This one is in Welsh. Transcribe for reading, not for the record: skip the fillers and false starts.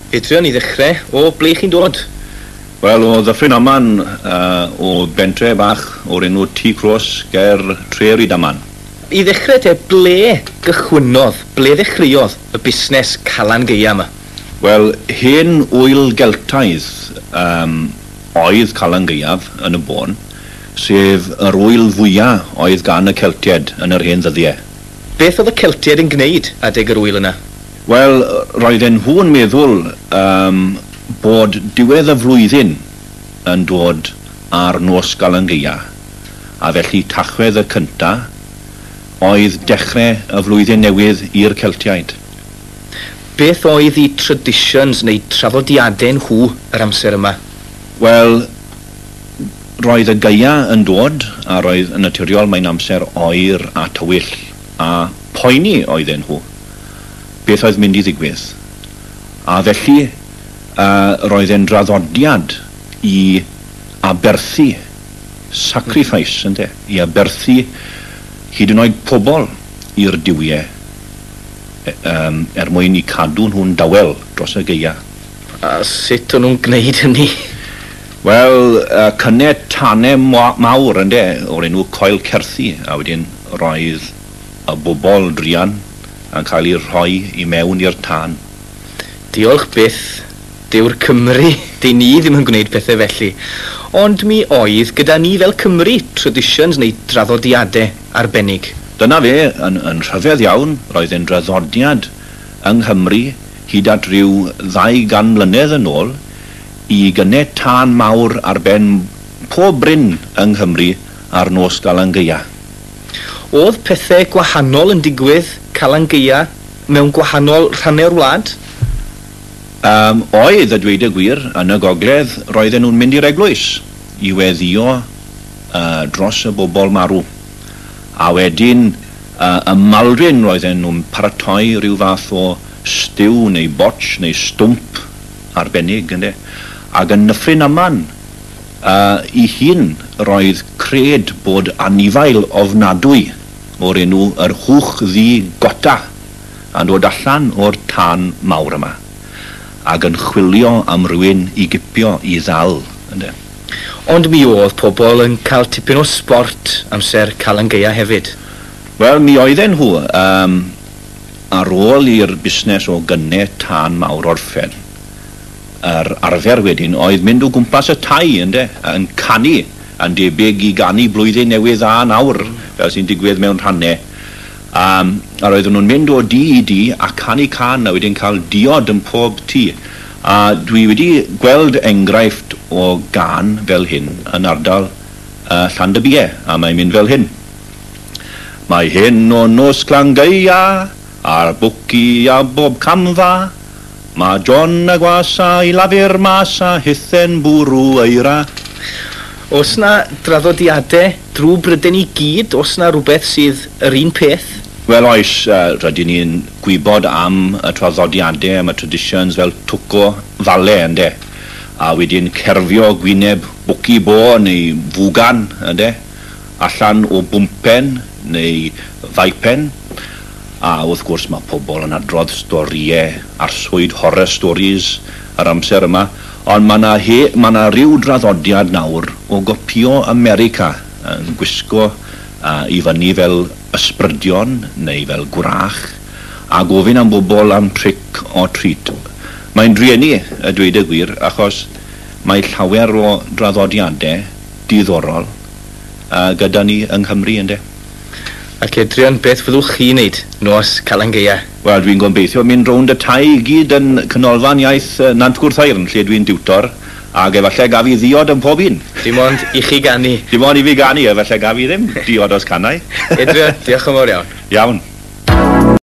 Edrion I ddechrau, o ble chi'n dod? Wel, o ddyffryn aman o bentre bach o'r enw T Cross ger Tre'r Idaman. I ddechrau te, ble gychwynodd, ble ddechreuodd y busnes Calan Gaea yma? Wel, hen wyl Geltaidd oedd Calan Gaeaf yn y bôn, sef yr wyl fwyaf oedd gan y Celtiaid yn yr hen ddyddiau. Beth oedd y Celtiaid yn gwneud adeg yr wyl yna? Wel, roedden nhw yn meddwl bod diwedd y flwyddyn yn dod ar nos Calan Gaea, a felly Tachwedd y cynta oedd dechrau y flwyddyn newydd i'r Celtiaid. Beth oedd I traditions neu traddodiadau nhw yr amser yma? Wel, roedd y Gaea yn dod, a roedd yn naturiol mae'n amser oer a tywyll, a poeni oedden nhw. Beth oedd mynd I ddigwydd. A felly, roedd e'n draddodiad I aberthu, sacrifice, ynde, I aberthu hyd yn oed pobl i'r diwiau, mwyn I cadw nhw'n dawel dros y Gaea. A sut o'n nhw'n gwneud hynny? Wel, cynnet tanau mawr, ynde, o'r enw coel certhu, a wedyn roedd y bobl drian yn cael ei rhoi I mewn i'r tân. Diolch byth, Dyw'r Cymru, di ni ddim yn gwneud pethau felly. Ond mi oedd gyda ni fel Cymru traditions neu draddodiadau arbennig. Dyna fe, yn rhyfedd iawn, roedd e'n draddodiad yng Nghymru hyd at ryw 200 mlynedd yn ôl I gynnet tân mawr ar ben pob bryn yng Nghymru ar nos Calan Gaea. Oedd pethau gwahanol yn digwydd Calan Gaea mewn gwahanol rhannau'r wlad? Oedd, a dweud y gwir, yn y gogledd roedden nhw'n mynd i'r eglwys I weddio dros y bobl marw. A wedyn y malryn roedden nhw'n paratoi rhyw fath o stiw neu botch neu stwmp arbennig, ynddo. Ac yn Nyffryn Aman, I hun roedd cred bod anifail ofnadwy o'r enw yr hwch ddi gota yn dod allan o'r tân mawr yma ac yn chwilio am rywun I gipio I ddal. Ynddo. Ond mi oedd pobl yn cael tipyn o sport amser Calan Gaea hefyd? Wel, mi oedden nhw ar ôl i'r busnes o gynnet tân mawr orffen. Yr arfer wedyn oedd mynd o gwmpas y tai ynddo, yn canu, yn debyg I ganu blwyddyn newydd a nawr, fel sy'n digwydd mewn rhannau. A roedden nhw'n mynd o di I di a canu can a wedyn cael diod yn pob tŷ. A dwi wedi gweld enghraifft o gan fel hyn yn ardal Llandybie, a mae'n mynd fel hyn. Mae hyn o nos Calan Gaea, a'r bwci a bob camfa, mae John a gwasa I lafur mas a hithen bwrw eira. Oes na draddodiadau drwy Bryden I gyd? Oes na rhywbeth sydd yr un peth? Wel oes, rydyn ni'n gwybod am y traddodiadau, am y traditions fel twco fale, ynddo. A wedyn cerfio gwyneb bwci bo neu fwgan, ynddo. Allan o bwmpen neu faipen. A wrth gwrs mae pobl yn adrodd storiau, arswyd horror stories ar amser yma. Ond mae na ryw draddodiad nawr o gopio America yn gwisgo I fyny fel ysbrydion neu fel gwrach a gofyn am bobl am tric o treat. Mae'n drueni, a dweud y gwir, achos mae llawer o draddodiadau diddorol gyda ni yng Nghymru, ynddo. Ac Edrion, beth fyddwch chi wneud nos Calan Gaea? Wel, dwi'n gobeithio mynd rownd y tai I gyd yn canolfan iaith Nantgwrthairn, lle dwi'n diwtor, ac efallai gafi ddiod yn pob un. Dim ond I chi ganu. Dim ond I fi ganu, efallai gafi ddim diod os cannau. Edrion, diolch yn fawr iawn. Iawn.